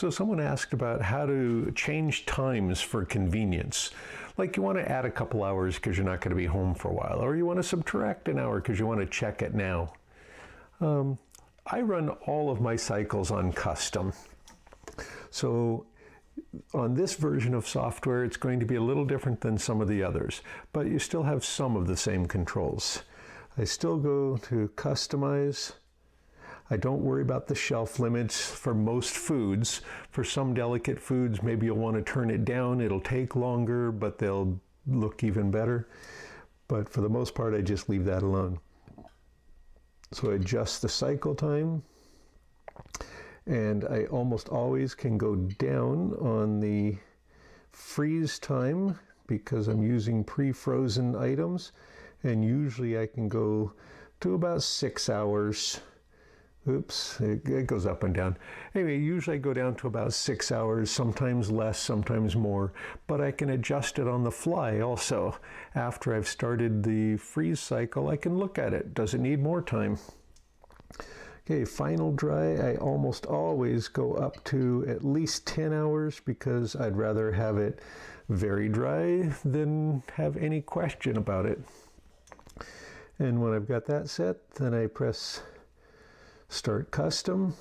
So someone asked about how to change times for convenience. Like you want to add a couple hours because you're not going to be home for a while, or you want to subtract an hour because you want to check it now. I run all of my cycles on custom. So on this version of software, it's going to be a little different than some of the others, but you still have some of the same controls. I still go to customize. I don't worry about the shelf limits for most foods. For some delicate foods, maybe you'll want to turn it down. It'll take longer, but they'll look even better. But for the most part, I just leave that alone. So I adjust the cycle time, and I almost always can go down on the freeze time because I'm using pre-frozen items, and usually I can go to about 6 hours. Oops, it goes up and down. Anyway, usually I go down to about 6 hours, sometimes less, sometimes more, but I can adjust it on the fly also. After I've started the freeze cycle, I can look at it. Does it need more time? Okay, final dry, I almost always go up to at least 10 hours because I'd rather have it very dry than have any question about it. And when I've got that set, then I press Start Custom,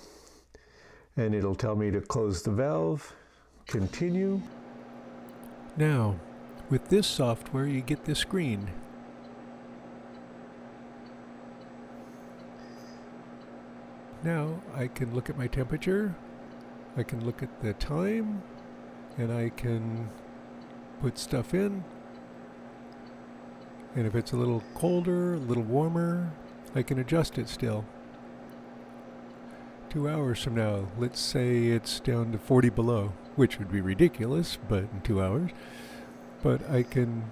and it'll tell me to close the valve, continue. Now, with this software, you get this screen. Now, I can look at my temperature, I can look at the time, and I can put stuff in. And if it's a little colder, a little warmer, I can adjust it still. 2 hours from now, let's say it's down to 40 below, which would be ridiculous, but in 2 hours. But I can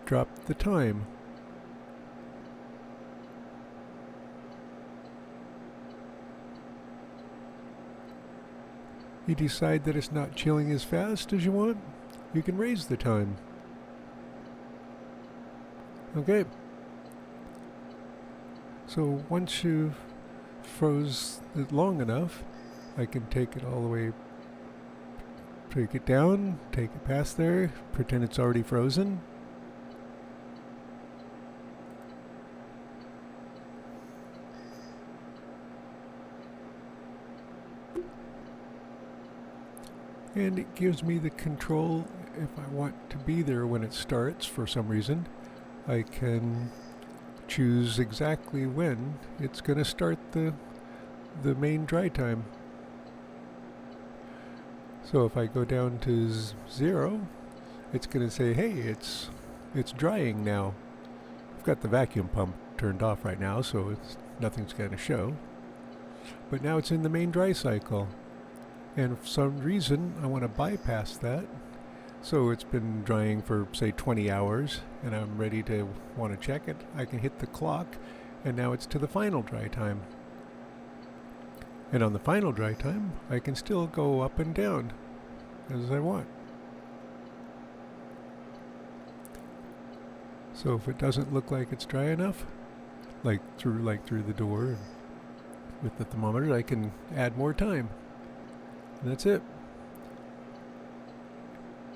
drop the time. You decide that it's not chilling as fast as you want, you can raise the time. Okay. So once you've froze it long enough, I can take it all the way, take it down, take it past there, pretend it's already frozen. And it gives me the control if I want to be there when it starts for some reason. I can choose exactly when it's going to start the main dry time. So if I go down to 0, it's going to say, hey, it's drying now. I've got the vacuum pump turned off right now, so nothing's going to show. But now it's in the main dry cycle. And for some reason, I want to bypass that. So it's been drying for, say, 20 hours, and I'm ready to want to check it. I can hit the clock, and now it's to the final dry time. And on the final dry time, I can still go up and down as I want. So if it doesn't look like it's dry enough, like through the door and with the thermometer, I can add more time. And that's it.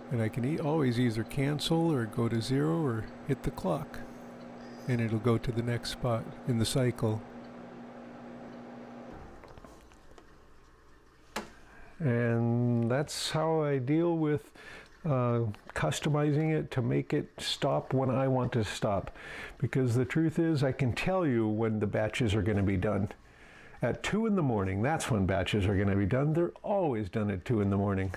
And I can always either cancel or go to 0 or hit the clock. And it'll go to the next spot in the cycle. And that's how I deal with customizing it to make it stop when I want to stop. Because the truth is, I can tell you when the batches are going to be done. At 2 in the morning, that's when batches are going to be done. They're always done at 2 in the morning.